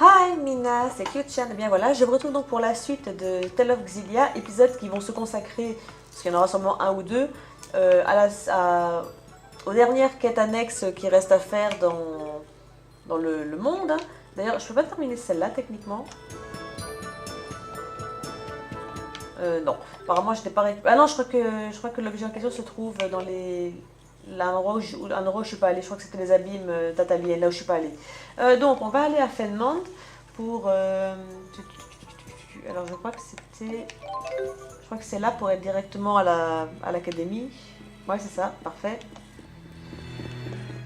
Hi Mina, c'est Kyochan. Et bien voilà, je me retrouve donc pour la suite de Tale of Xillia, épisodes qui vont se consacrer, parce qu'il y en aura sûrement un ou deux, aux dernières quêtes annexes qui restent à faire dans le monde. D'ailleurs, je peux pas terminer celle-là techniquement. Non, apparemment je n'ai pas récupéré. Ah non, je crois que l'objet en question se trouve dans un endroit où je suis pas allée. Je crois que c'était les abîmes d'Atalienne, là où je suis pas allée. Donc on va aller à Fenmont pour. Alors je crois que c'était. Je crois que c'est là pour être directement à l'académie. Ouais, c'est ça, parfait.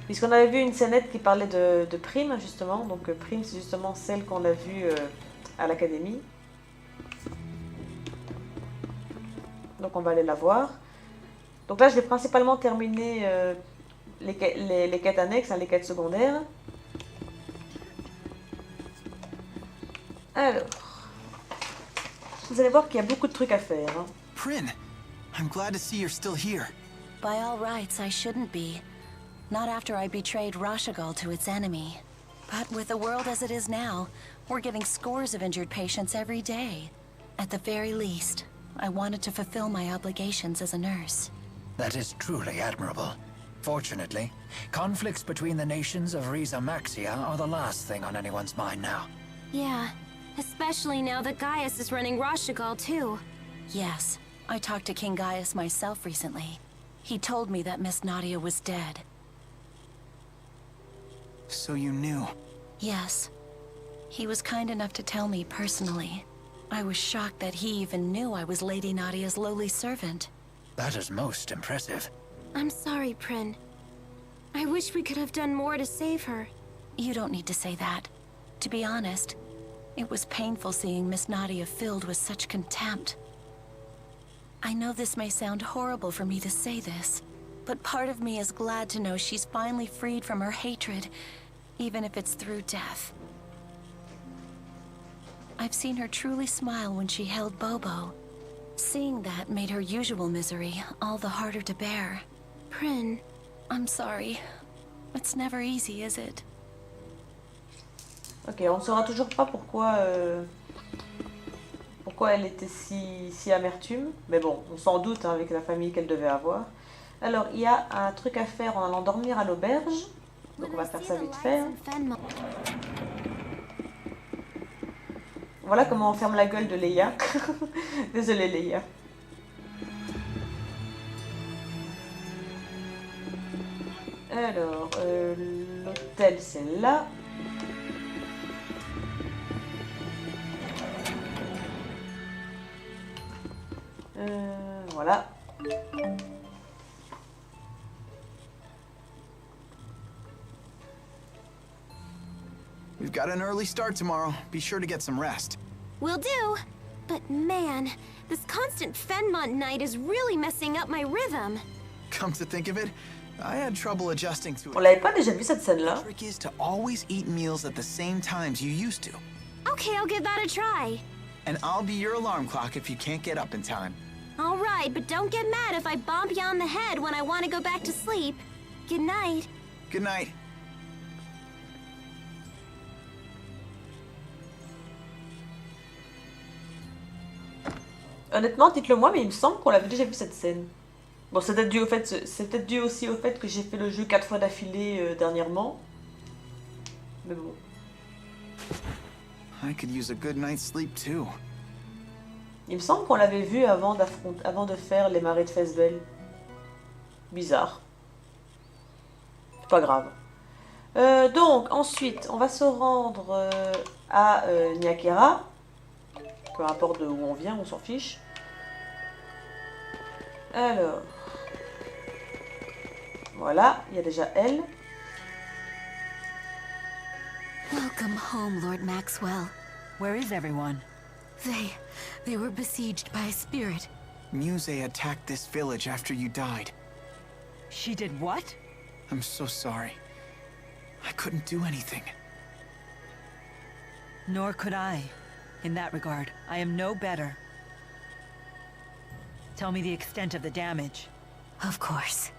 Puisqu'on avait vu une scénette qui parlait de Prime, justement. Donc Prime, c'est justement celle qu'on a vue à l'académie. Donc on va aller la voir. Donc là, je vais principalement terminer les quêtes annexes, les quêtes secondaires. Alors, vous allez voir qu'il y a beaucoup de trucs à faire. Hein. Prin, I'm glad to see you're still here. By all rights, I shouldn't be. Not after I betrayed Rashagal to its enemy. But with the world as it is now, we're getting scores of injured patients every day. At the very least, I wanted to fulfill my obligations as a nurse. That is truly admirable. Fortunately, conflicts between the nations of Rieze and Maxia are the last thing on anyone's mind now. Yeah, especially now that Gaius is running Rashagal too. Yes, I talked to King Gaius myself recently. He told me that Miss Nadia was dead. So you knew? Yes. He was kind enough to tell me personally. I was shocked that he even knew I was Lady Nadia's lowly servant. That is most impressive. I'm sorry, Prin. I wish we could have done more to save her. You don't need to say that. To be honest, it was painful seeing Miss Nadia filled with such contempt. I know this may sound horrible for me to say this, but part of me is glad to know she's finally freed from her hatred, even if it's through death. I've seen her truly smile when she held Bobo. Seeing that made her usual misery all the harder to bear. Prin. I'm sorry. It's never easy, is it? Ok, on ne saura toujours pas pourquoi elle était si amertume. Mais bon, on s'en doute hein, avec la famille qu'elle devait avoir. Alors, il y a un truc à faire en allant dormir à l'auberge. Donc on va faire ça vite fait. Voilà comment on ferme la gueule de Leia. Désolée Leia. Alors, l'hôtel c'est là. Voilà. We've got an early start tomorrow. Be sure to get some rest. Will do. But man, this constant Fenmont night is really messing up my rhythm. Come to think of it, I had trouble adjusting to it. On l'avait pas déjà vu cette scène-là? The trick is to always eat meals at the same times you used to. Okay, I'll give that a try. And I'll be your alarm clock if you can't get up in time. All right, but don't get mad if I bump you on the head when I want to go back to sleep. Good night. Good night. Honnêtement, dites-le moi, mais il me semble qu'on l'avait déjà vu cette scène. Bon, c'est peut-être dû aussi au fait que j'ai fait le jeu 4 fois d'affilée dernièrement. Mais bon. I could use a good night's sleep too. Il me semble qu'on l'avait vu avant de faire les marées de Fesbel. Bizarre. C'est pas grave. Donc, ensuite, on va se rendre à Nyakera. Peu importe d'où on vient, on s'en fiche. Alors. Voilà, il y a déjà elle. Welcome home, Lord Maxwell. Where is everyone? They were besieged by a spirit. Muse attacked this village after you died. She did what? I'm so sorry. I couldn't do anything. Nor could I. In that regard, I am no better. Tell me the extent of the damage. Of course.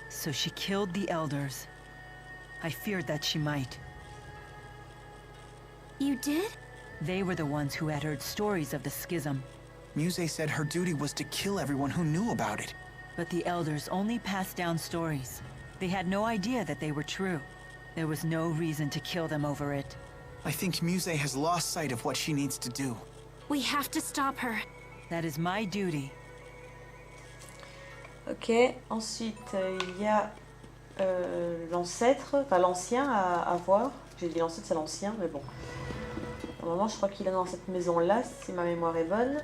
So she killed the elders. I feared that she might. You did? They were the ones who had heard stories of the schism. Muse said her duty was to kill everyone who knew about it. But the elders only passed down stories. They had no idea that they were true. There was no reason to kill them over it. I think Muse has lost sight of what she needs to do. We have to stop her. That is my duty. Ok, ensuite il y a l'ancêtre, enfin l'ancien à voir. J'ai dit l'ancêtre, c'est l'ancien, mais bon. Normalement, je crois qu'il est dans cette maison-là, si ma mémoire est bonne.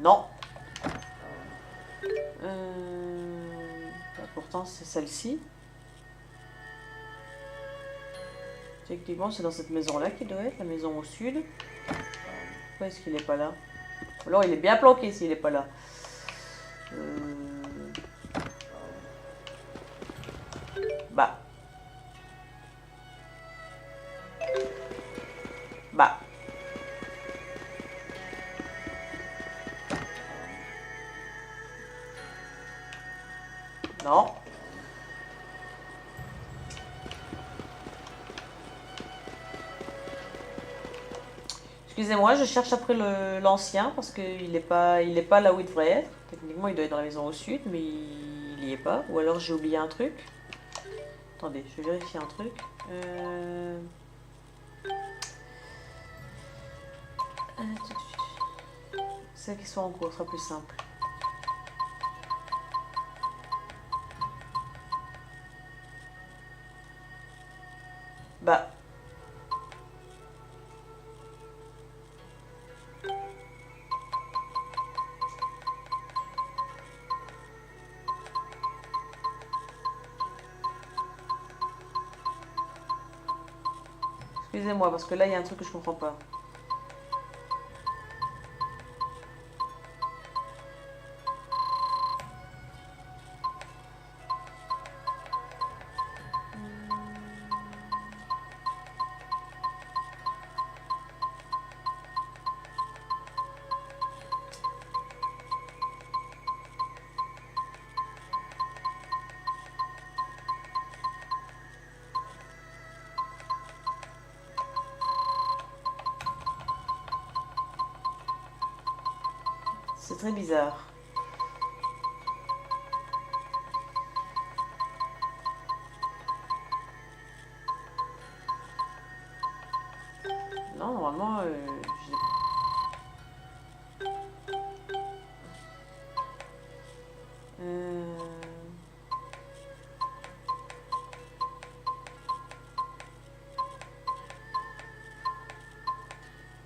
Non. Pourtant, c'est celle-ci. Effectivement, c'est dans cette maison-là qu'il doit être, la maison au sud. Pourquoi est-ce qu'il n'est pas là? Alors, il est bien planqué s'il n'est pas là. Bah. Bah. Non. Excusez-moi, je cherche après l'ancien parce qu'il n'est pas là où il devrait être. Techniquement, il doit être dans la maison au sud, mais il n'y est pas. Ou alors j'ai oublié un truc. Attendez, je vais vérifier un truc. Celle qui soit en cours sera plus simple. Bah. Excusez-moi, parce que là, il y a un truc que je comprends pas. C'est très bizarre. Non, normalement,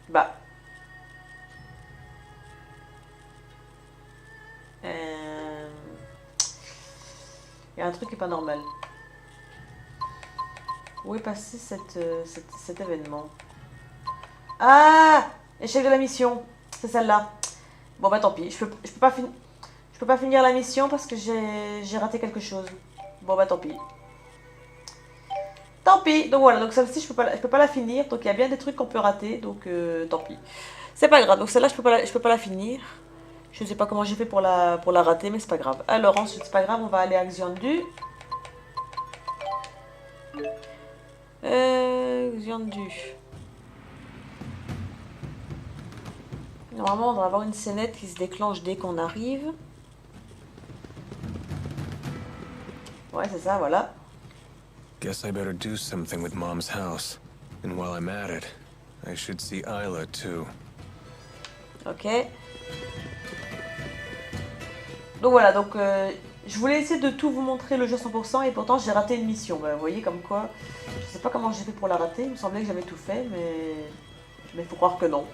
bah. Il y a un truc qui est pas normal. Où est passé cet événement? Ah! Échec de la mission. C'est celle-là. Bon bah tant pis. Je peux pas finir la mission parce que j'ai raté quelque chose. Bon bah tant pis. Tant pis. Donc voilà. Donc celle-ci je peux pas la finir. Donc il y a bien des trucs qu'on peut rater. Donc tant pis. C'est pas grave. Donc celle-là je peux pas la finir. Je ne sais pas comment j'ai fait pour la rater, mais c'est pas grave. Alors ensuite, c'est pas grave, on va aller à Xillia. Xillia. Normalement, on doit avoir une scénette qui se déclenche dès qu'on arrive. Ouais, c'est ça, voilà. Guess I better do something with Mom's house. And while I'm at it, I should see Isla too. Ok. Donc voilà, donc je voulais essayer de tout vous montrer le jeu 100% et pourtant j'ai raté une mission. Bah, vous voyez comme quoi, je sais pas comment j'ai fait pour la rater, il me semblait que j'avais tout fait, mais il faut croire que non.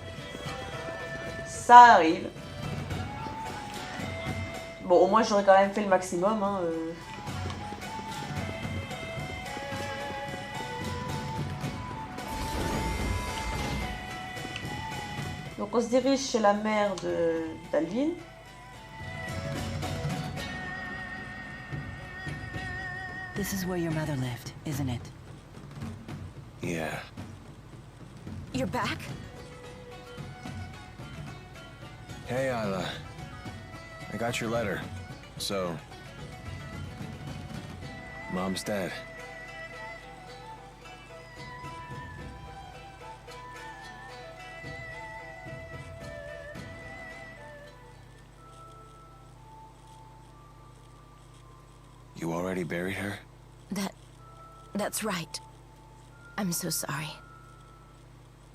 Ça arrive. Bon, au moins j'aurais quand même fait le maximum. Hein, Donc on se dirige chez la mère d'Alvin. This is where your mother lived, isn't it? Yeah. You're back? Hey, Isla. I got your letter. So... Mom's dead. You already buried her? That's right. I'm so sorry.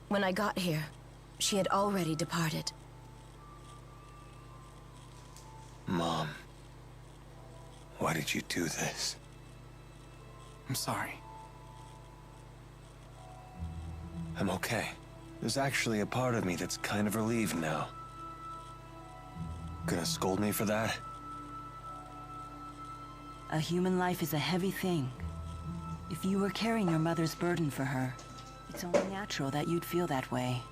When I got here, she had already departed. Mom. Why did you do this? I'm sorry. I'm okay. There's actually a part of me that's kind of relieved now. Gonna scold me for that? A human life is a heavy thing. If you were carrying your mother's burden for her, it's only natural that you'd feel that way.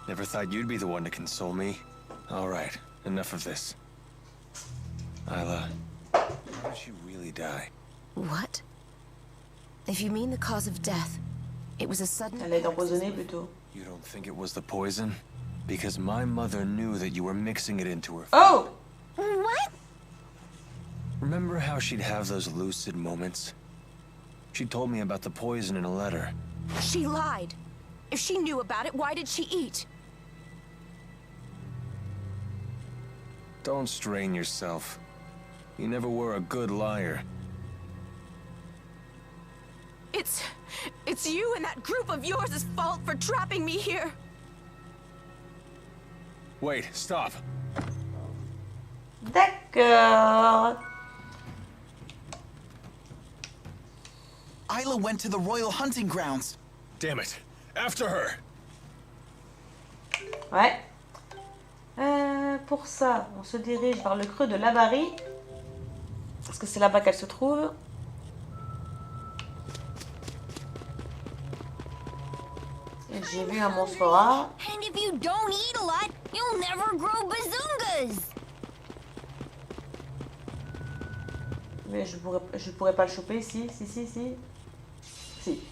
Never thought you'd be the one to console me. All right, enough of this. Isla, how did she really die? What? If you mean the cause of death, it was a sudden... Elle est empoisonnée plutôt. You don't think it was the poison? Because my mother knew that you were mixing it into her. Oh! What? Remember how she'd have those lucid moments? She told me about the poison in a letter. She lied. If she knew about it, why did she eat? Don't strain yourself. You never were a good liar. It's you and that group of yours' fault for trapping me here. Wait, stop. D'accord. Isla went to the royal hunting grounds. Damn it. After her. Ouais. Pour ça, on se dirige vers le creux de l'Avarie. Parce que c'est là-bas qu'elle se trouve. Et j'ai vu un monstre rare. And if you don't eat a lot, you'll never grow bazungas. Mais je pourrais pas le choper, si. Si.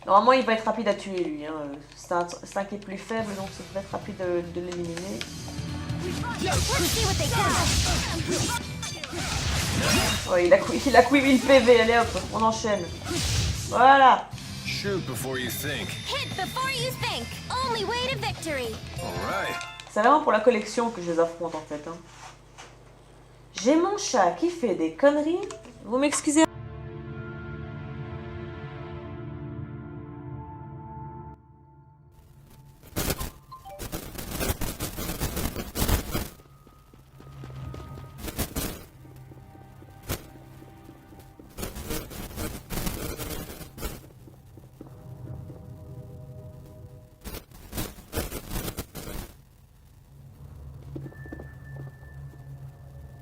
Normalement, il va être rapide à tuer, lui. Hein. C'est un qui est plus faible, donc ça devrait être rapide de l'éliminer. Ouais, il a couillé une PV, allez hop, on enchaîne. Voilà. Shoot before you think. Hit before you think. Only way to victory. All right. C'est vraiment pour la collection que je les affronte, en fait. Hein. J'ai mon chat qui fait des conneries. Vous m'excusez.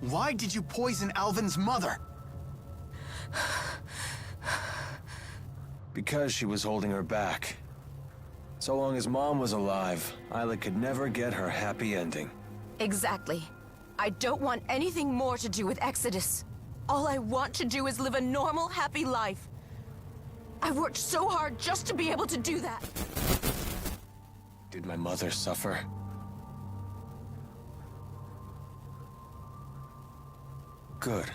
Why did you poison Alvin's mother? Because she was holding her back. So long as Mom was alive, Isla could never get her happy ending. Exactly. I don't want anything more to do with Exodus. All I want to do is live a normal, happy life. I've worked so hard just to be able to do that. Did my mother suffer? Good.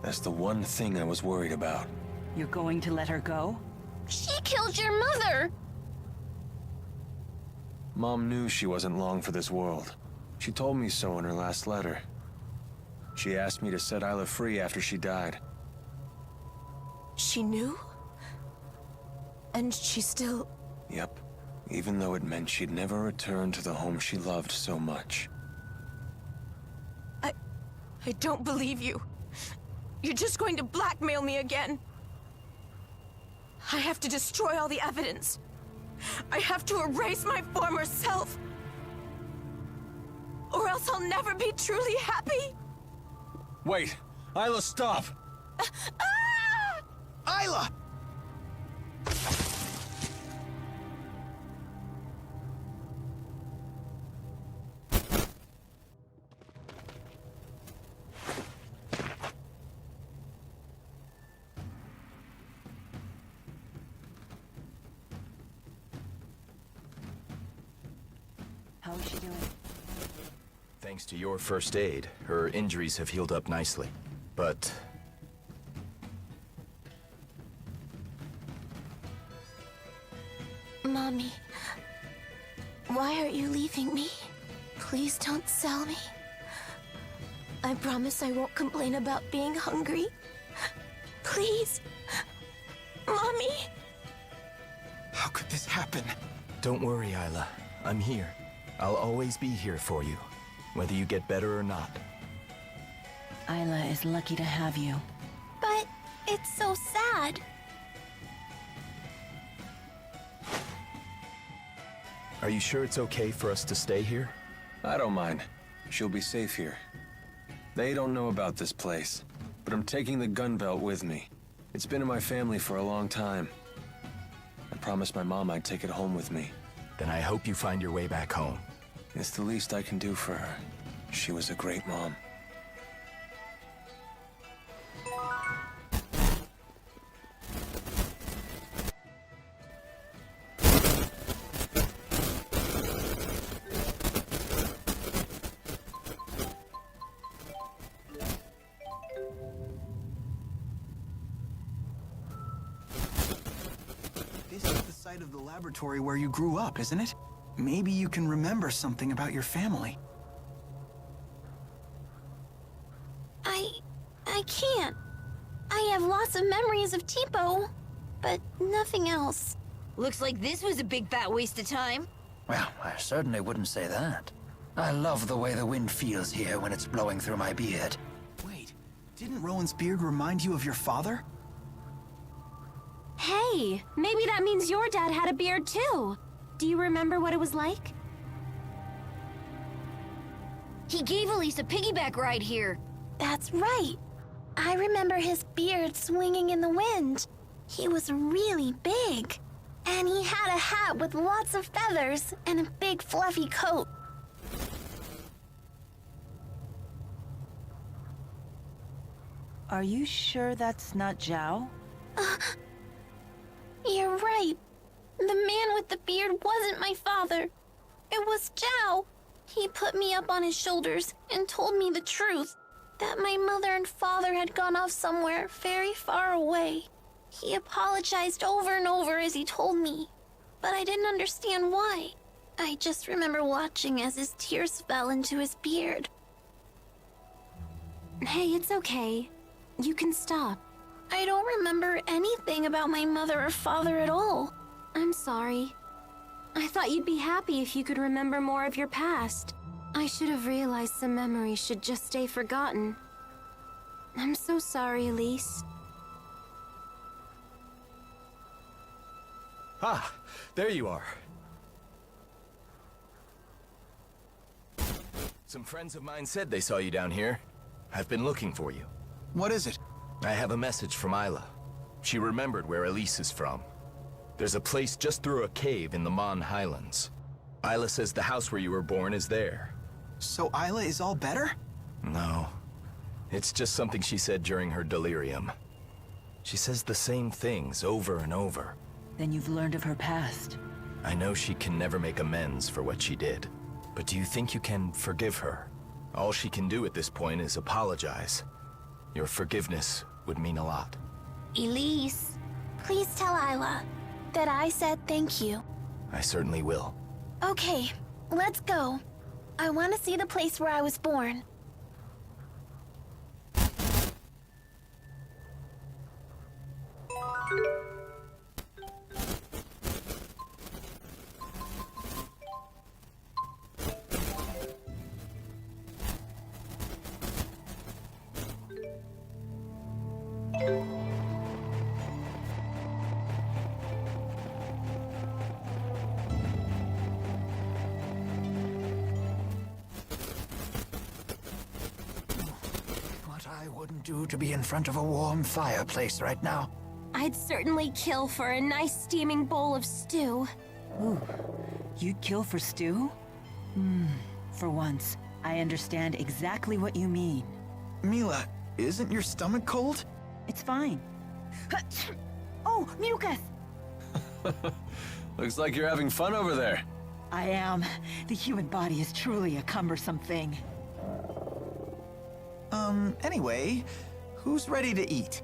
That's the one thing I was worried about. You're going to let her go? She killed your mother. Mom knew she wasn't long for this world. She told me so in her last letter. She asked me to set Isla free after she died. She knew? And she still... Yep. Even though it meant she'd never return to the home she loved so much. I don't believe you. You're just going to blackmail me again. I have to destroy all the evidence. I have to erase my former self. Or else I'll never be truly happy. Wait! Isla, stop! Isla! How is she doing? Thanks to your first aid, her injuries have healed up nicely. But... Mommy, why are you leaving me? Please don't sell me. I promise I won't complain about being hungry. Please. Mommy! How could this happen? don't worry, Isla. I'm here. I'll always be here for you, whether you get better or not. Isla is lucky to have you. But it's so sad. Are you sure it's okay for us to stay here? I don't mind. She'll be safe here. They don't know about this place, but I'm taking the gun belt with me. It's been in my family for a long time. I promised my mom I'd take it home with me. Then I hope you find your way back home. It's the least I can do for her. She was a great mom. This is the site of the laboratory where you grew up, isn't it? Maybe you can remember something about your family. I can't. I have lots of memories of Tipo, but nothing else. Looks like this was a big fat waste of time. Well, I certainly wouldn't say that. I love the way the wind feels here when it's blowing through my beard. Wait, didn't Rowan's beard remind you of your father? Hey, maybe that means your dad had a beard too. Do you remember what it was like? He gave Elise a piggyback ride here. That's right. I remember his beard swinging in the wind. He was really big. And he had a hat with lots of feathers and a big fluffy coat. Are you sure that's not Zhao? You're right. The man with the beard wasn't my father. It was Zhao. He put me up on his shoulders and told me the truth. That my mother and father had gone off somewhere very far away. He apologized over and over as he told me, but I didn't understand why. I just remember watching as his tears fell into his beard. Hey, it's okay. You can stop. I don't remember anything about my mother or father at all. I'm sorry. I thought you'd be happy if you could remember more of your past. I should have realized some memories should just stay forgotten. I'm so sorry, Elise. Ah, there you are. Some friends of mine said they saw you down here. I've been looking for you. What is it? I have a message from Isla. She remembered where Elise is from. There's a place just through a cave in the Mon Highlands. Isla says the house where you were born is there. So Isla is all better? No. It's just something she said during her delirium. She says the same things over and over. Then you've learned of her past. I know she can never make amends for what she did. But do you think you can forgive her? All she can do at this point is apologize. Your forgiveness would mean a lot. Elise, please tell Isla that I said thank you. I certainly will. Okay, let's go. I want to see the place where I was born. What I wouldn't do to be in front of a warm fireplace right now. I'd certainly kill for a nice steaming bowl of stew. Ooh, you'd kill for stew? For once, I understand exactly what you mean. Milla, isn't your stomach cold? It's fine. Oh, mucus! Looks like you're having fun over there. I am. The human body is truly a cumbersome thing. Anyway, who's ready to eat?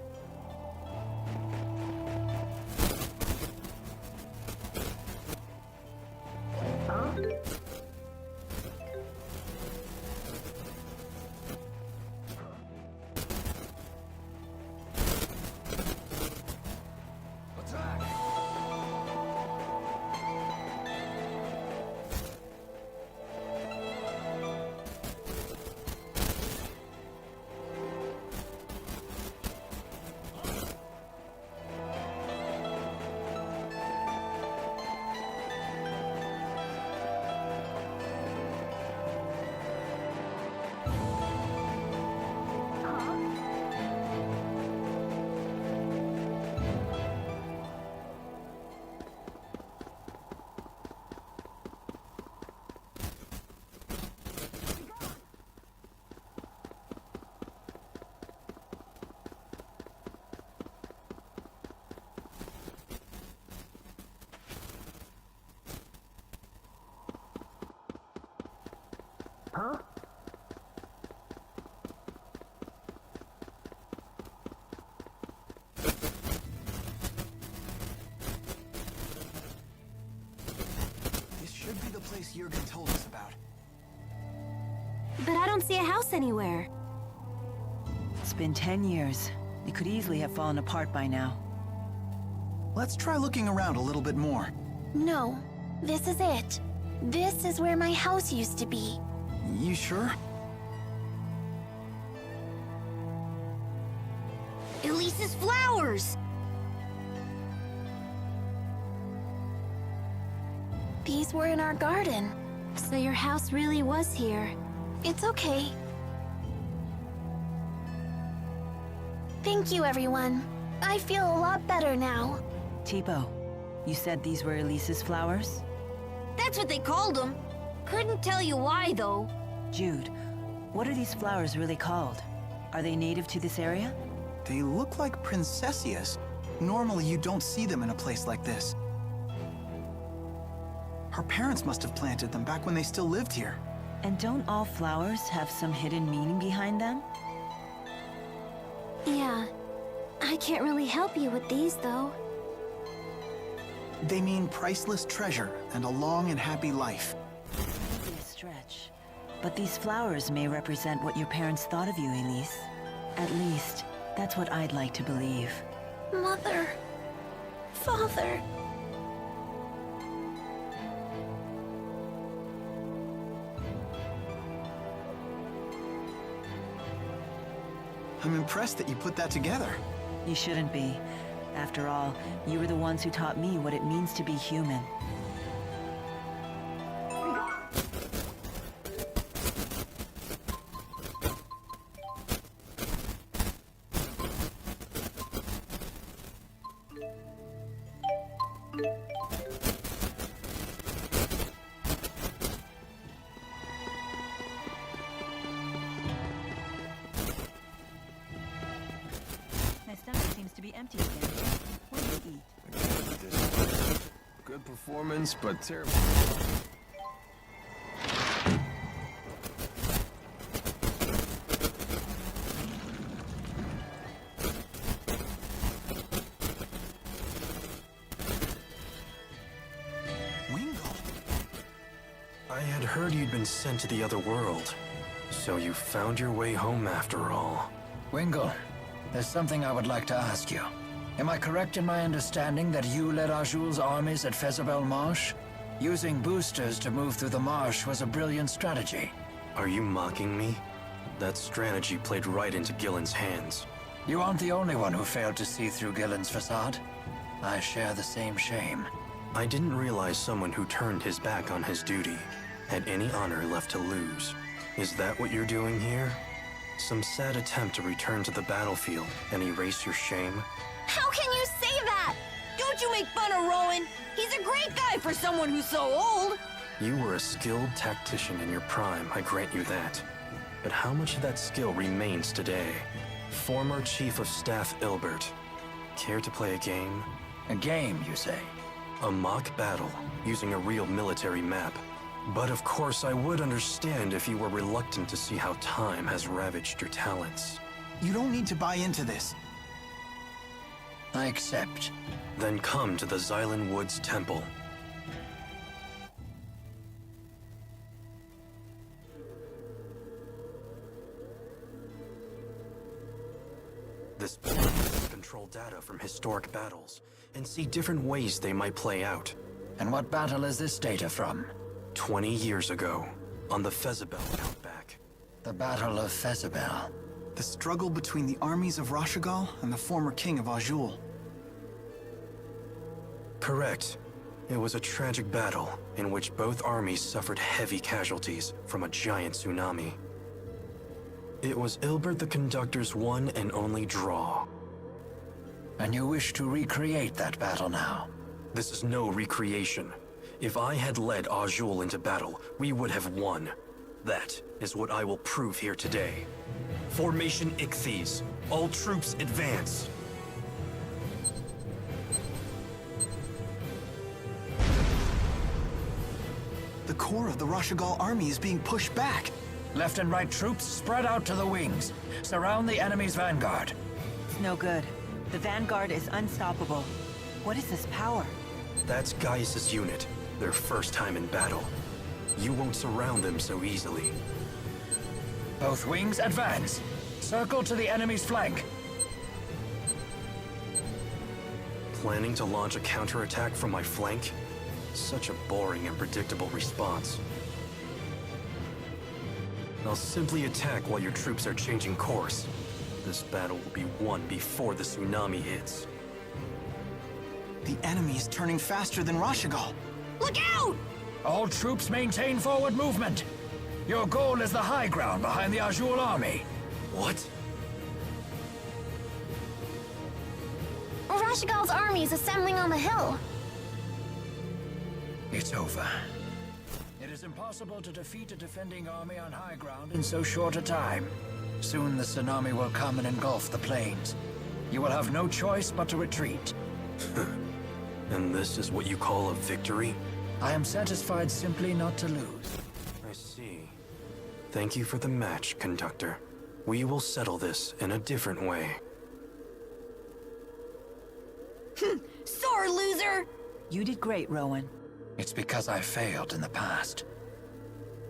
This should be the place Jurgen told us about. But I don't see a house anywhere. It's been 10 years. It could easily have fallen apart by now. Let's try looking around a little bit more. No, this is it. This is where my house used to be. You sure? Elise's flowers! These were in our garden. So your house really was here. It's okay. Thank you, everyone. I feel a lot better now. Tipo, you said these were Elise's flowers? That's what they called them. Couldn't tell you why, though. Jude, what are these flowers really called? Are they native to this area? They look like princessias. Normally you don't see them in a place like this. Her parents must have planted them back when they still lived here. And don't all flowers have some hidden meaning behind them? Yeah. I can't really help you with these, though. They mean priceless treasure and a long and happy life. Maybe a stretch. But these flowers may represent what your parents thought of you, Elise. At least, that's what I'd like to believe. Mother. Father. I'm impressed that you put that together. You shouldn't be. After all, you were the ones who taught me what it means to be human. My stomach seems to be empty again. What do you eat? Good performance, but terrible. Wingo. I had heard you'd been sent to the other world. So you found your way home after all. Wingle, there's something I would like to ask you. Am I correct in my understanding that you led Ajul's armies at Fezabel Marsh? Using boosters to move through the marsh was a brilliant strategy. Are you mocking me? That strategy played right into Gillen's hands. You aren't the only one who failed to see through Gillen's facade. I share the same shame. I didn't realize someone who turned his back on his duty had any honor left to lose. Is that what you're doing here? Some sad attempt to return to the battlefield and erase your shame? How can you say that? Don't you make fun of Rowan? He's a great guy for someone who's so old. You were a skilled tactician in your prime, I grant you that. But how much of that skill remains today? Former Chief of Staff Ilbert. Care to play a game? A game, you say? A mock battle, using a real military map. But of course I would understand if you were reluctant to see how time has ravaged your talents. You don't need to buy into this. I accept. Then come to the Xylan Woods Temple. This portal can control data from historic battles and see different ways they might play out. And what battle is this data from? 20 years ago, on the Fezabel outback. The Battle of Fezabel. The struggle between the armies of Rashigal and the former king of Azul. Correct. It was a tragic battle in which both armies suffered heavy casualties from a giant tsunami. It was Ilbert the Conductor's one and only draw. And you wish to recreate that battle now? This is no recreation. If I had led Azul into battle, we would have won. That is what I will prove here today. Formation Ichthyes. All troops advance. The core of the Rashigal army is being pushed back. Left and right troops spread out to the wings. Surround the enemy's vanguard. It's no good. The vanguard is unstoppable. What is this power? That's Gaius' unit. Their first time in battle. You won't surround them so easily. Both wings advance. Circle to the enemy's flank. Planning to launch a counterattack from my flank? Such a boring and predictable response. I'll simply attack while your troops are changing course. This battle will be won before the tsunami hits. The enemy is turning faster than Rashigal. Look out! All troops maintain forward movement. Your goal is the high ground behind the Azul army. What? Rashigal's army is assembling on the hill. It's over. It is impossible to defeat a defending army on high ground in so short a time. Soon the tsunami will come and engulf the plains. You will have no choice but to retreat. And this is what you call a victory? I am satisfied simply not to lose. I see. Thank you for the match, Conductor. We will settle this in a different way. Sore loser! You did great, Rowan. It's because I failed in the past.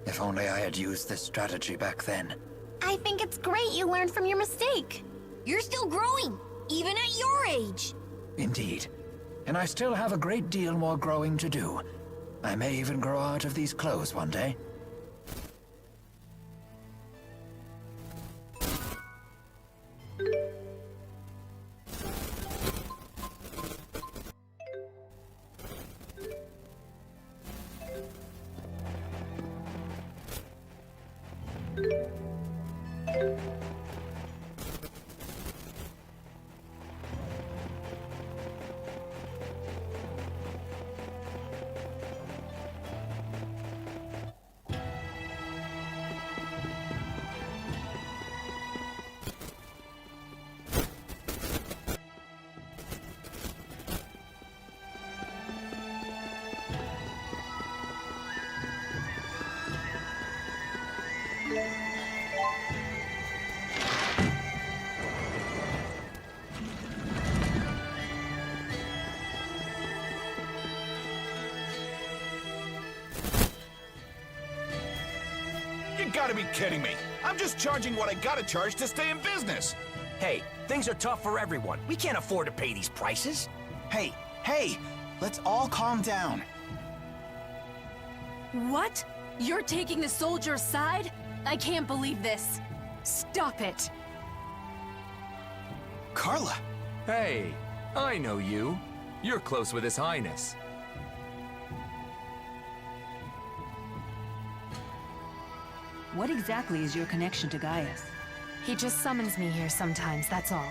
If only I had used this strategy back then. I think it's great you learned from your mistake. You're still growing, even at your age. Indeed. And I still have a great deal more growing to do. I may even grow out of these clothes one day. You gotta be kidding me. I'm just charging what I gotta charge to stay in business. Hey, things are tough for everyone. We can't afford to pay these prices. Hey, let's all calm down. What? You're taking the soldier's side? I can't believe this. Stop it. Carla! Hey, I know you. You're close with His Highness. What exactly is your connection to Gaius? He just summons me here sometimes, that's all.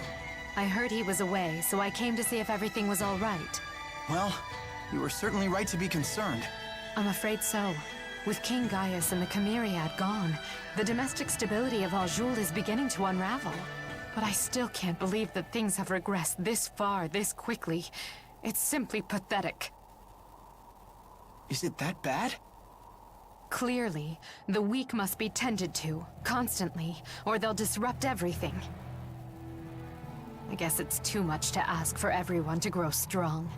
I heard he was away, so I came to see if everything was all right. Well, you were certainly right to be concerned. I'm afraid so. With King Gaius and the Chimeriad gone, the domestic stability of Azul is beginning to unravel. But I still can't believe that things have regressed this far, this quickly. It's simply pathetic. Is it that bad? Clearly, the weak must be tended to, constantly, or they'll disrupt everything. I guess it's too much to ask for everyone to grow strong.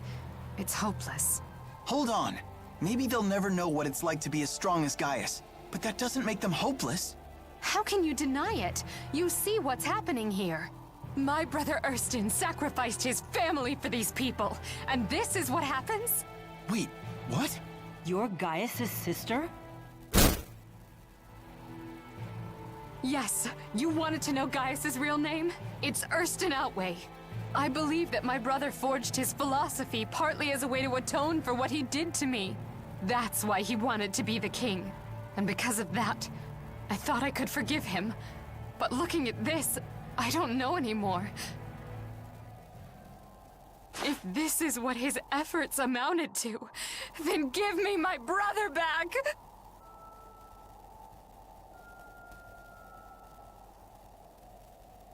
It's hopeless. Hold on. Maybe they'll never know what it's like to be as strong as Gaius. But that doesn't make them hopeless. How can you deny it? You see what's happening here. My brother Ersten sacrificed his family for these people, and this is what happens? Wait, what? You're Gaius' sister? Yes, you wanted to know Gaius' real name? It's Ersten Outway. I believe that my brother forged his philosophy partly as a way to atone for what he did to me. That's why he wanted to be the king. And because of that, I thought I could forgive him. But looking at this, I don't know anymore. If this is what his efforts amounted to, then give me my brother back!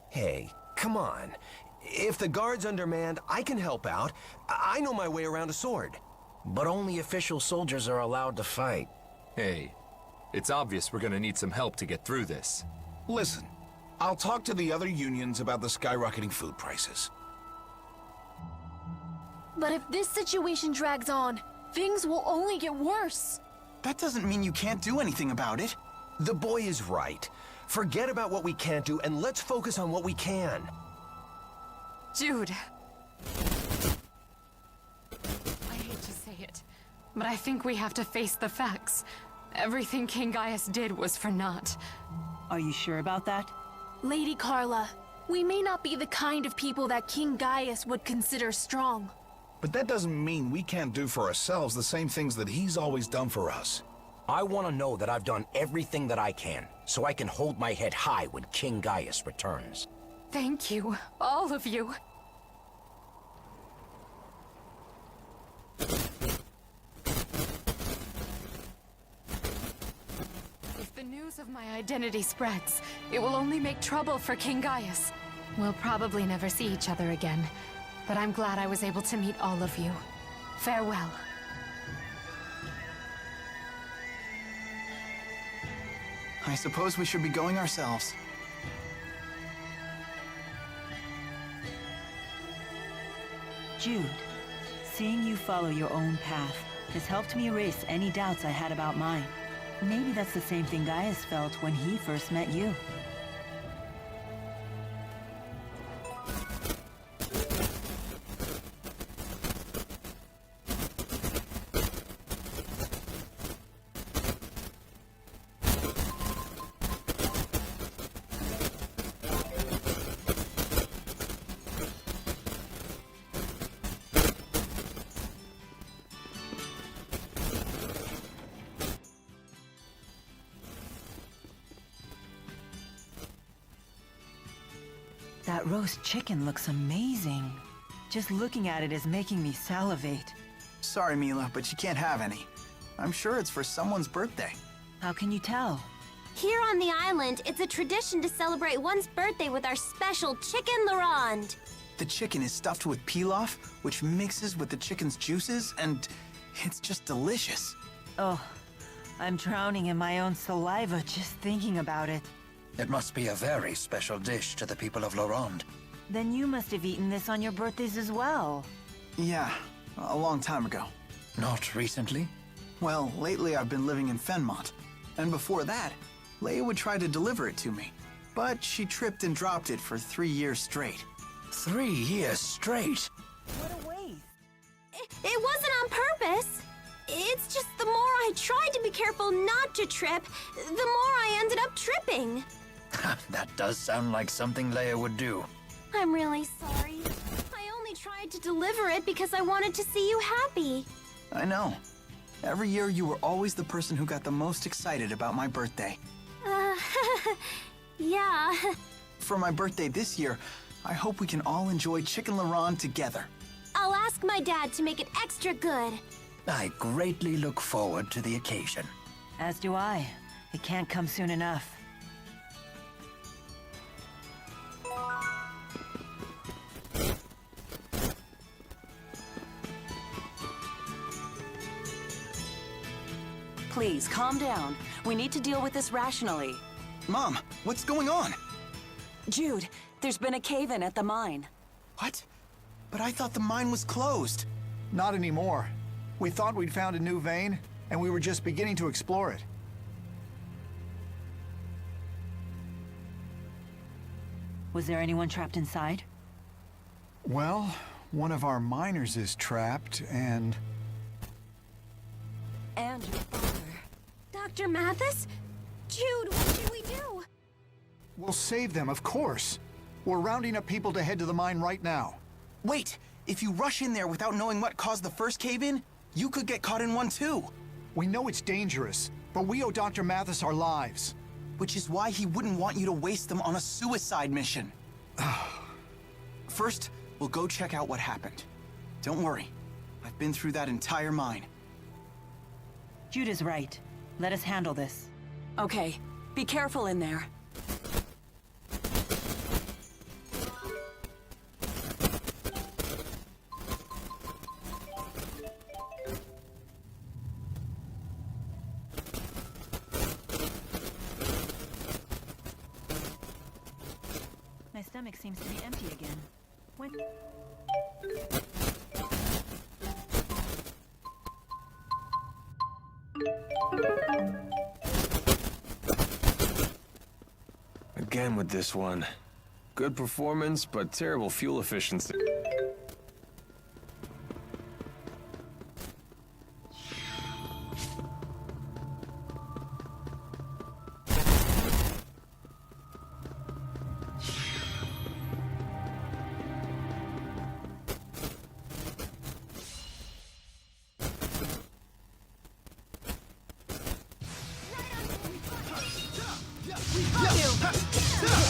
Hey, come on. If the guard's undermanned, I can help out. I know my way around a sword. But only official soldiers are allowed to fight. Hey, it's obvious we're gonna need some help to get through this. Listen, I'll talk to the other unions about the skyrocketing food prices. But if this situation drags on, things will only get worse. That doesn't mean you can't do anything about it. The boy is right. Forget about what we can't do and let's focus on what we can. Jude. I hate to say it, but I think we have to face the facts. Everything King Gaius did was for naught. Are you sure about that? Lady Carla, we may not be the kind of people that King Gaius would consider strong. But that doesn't mean we can't do for ourselves the same things that he's always done for us. I want to know that I've done everything that I can, so I can hold my head high when King Gaius returns. Thank you, all of you. If the news of my identity spreads, it will only make trouble for King Gaius. We'll probably never see each other again, but I'm glad I was able to meet all of you. Farewell. I suppose we should be going ourselves. Jude, seeing you follow your own path has helped me erase any doubts I had about mine. Maybe that's the same thing Gaius felt when he first met you. That roast chicken looks amazing. Just looking at it is making me salivate. Sorry, Milla, but you can't have any. I'm sure it's for someone's birthday. How can you tell? Here on the island, it's a tradition to celebrate one's birthday with our special chicken Larande. The chicken is stuffed with pilaf, which mixes with the chicken's juices, and it's just delicious. Oh, I'm drowning in my own saliva just thinking about it. It must be a very special dish to the people of Lorand. Then you must have eaten this on your birthdays as well. Yeah, a long time ago. Not recently? Well, lately I've been living in Fenmont. And before that, Leia would try to deliver it to me. But she tripped and dropped it for 3 years straight. 3 years straight? What a waste. It wasn't on purpose. It's just the more I tried to be careful not to trip, the more I ended up tripping. That does sound like something Leia would do. I'm really sorry. I only tried to deliver it because I wanted to see you happy. I know. Every year you were always the person who got the most excited about my birthday. Yeah. For my birthday this year, I hope we can all enjoy Chicken Larande together. I'll ask my dad to make it extra good. I greatly look forward to the occasion. As do I. It can't come soon enough. Please, calm down. We need to deal with this rationally. Mom, what's going on? Jude, there's been a cave-in at the mine. What? But I thought the mine was closed. Not anymore. We thought we'd found a new vein, and we were just beginning to explore it. Was there anyone trapped inside? Well, one of our miners is trapped, and... And your father. Dr. Mathis? Jude, what should we do? We'll save them, of course. We're rounding up people to head to the mine right now. Wait, if you rush in there without knowing what caused the first cave-in, you could get caught in one too. We know it's dangerous, but we owe Dr. Mathis our lives. Which is why he wouldn't want you to waste them on a suicide mission. First, we'll go check out what happened. Don't worry, I've been through that entire mine. Jude is right. Let us handle this. Okay, be careful in there. My stomach seems to be empty again. When... Again with this one. Good performance, but terrible fuel efficiency.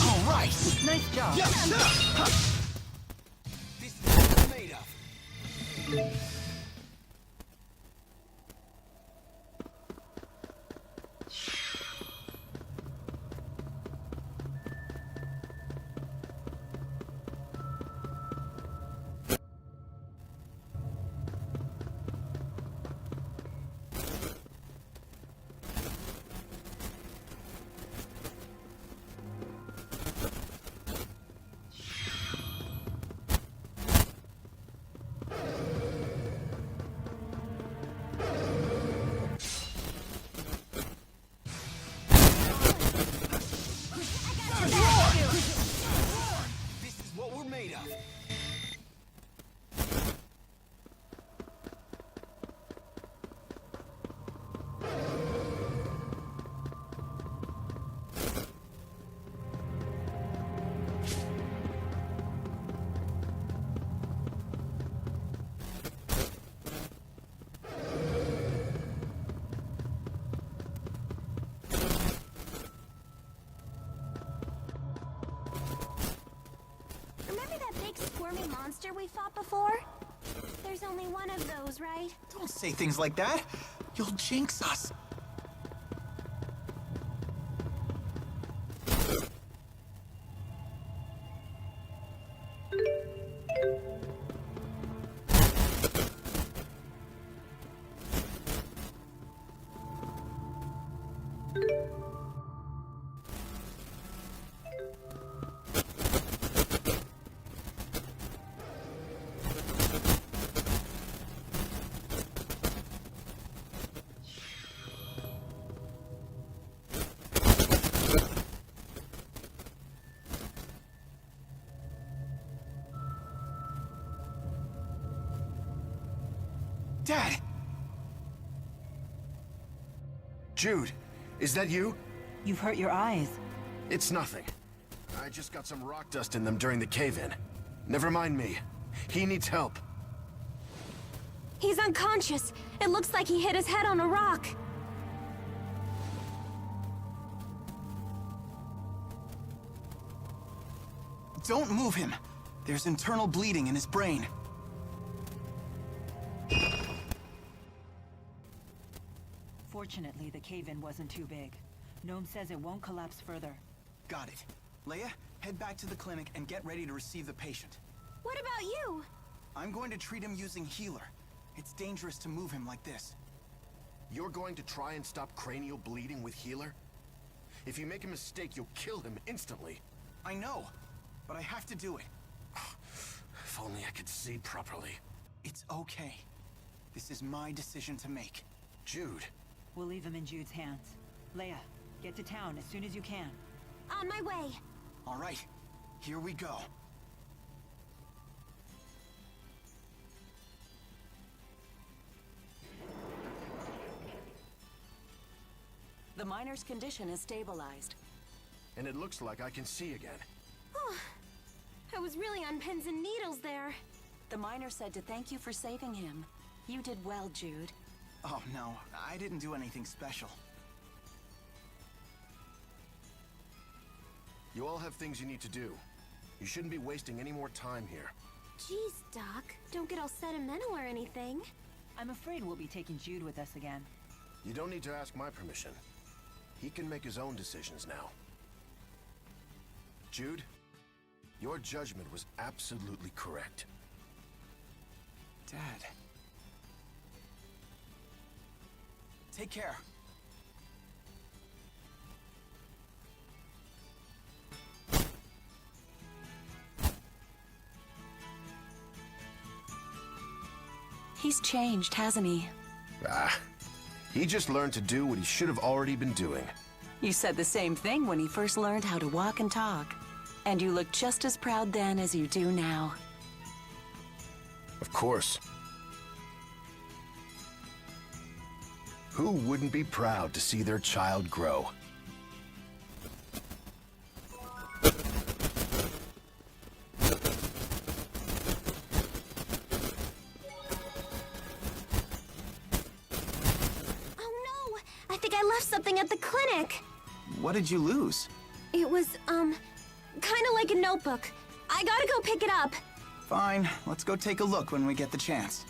All right. Nice job. This is what we're made of. This is what we're made of. Remember that big squirmy monster we fought before? There's only one of those, right? Don't say things like that. You'll jinx us. Dad! Jude, is that you? You've hurt your eyes. It's nothing. I just got some rock dust in them during the cave-in. Never mind me. He needs help. He's unconscious. It looks like he hit his head on a rock. Don't move him. There's internal bleeding in his brain. Fortunately, the cave-in wasn't too big. Gnome says it won't collapse further. Got it. Leia, head back to the clinic and get ready to receive the patient. What about you? I'm going to treat him using healer. It's dangerous to move him like this. You're going to try and stop cranial bleeding with healer? If you make a mistake, you'll kill him instantly. I know, but I have to do it. If only I could see properly. It's okay. This is my decision to make. Jude. We'll leave him in Jude's hands. Leia, get to town as soon as you can. On my way. All right, here we go. The miner's condition is stabilized. And it looks like I can see again. I was really on pins and needles there. The miner said to thank you for saving him. You did well, Jude. Oh no, I didn't do anything special. You all have things you need to do. You shouldn't be wasting any more time here. Jeez, Doc. Don't get all sentimental or anything. I'm afraid we'll be taking Jude with us again. You don't need to ask my permission. He can make his own decisions now. Jude, your judgment was absolutely correct. Dad. Take care. He's changed, hasn't he? He just learned to do what he should have already been doing. You said the same thing when he first learned how to walk and talk. And you looked just as proud then as you do now. Of course. Who wouldn't be proud to see their child grow? Something at the clinic. What did you lose? It was, kind of like a notebook. I gotta go pick it up. Fine, let's go take a look when we get the chance.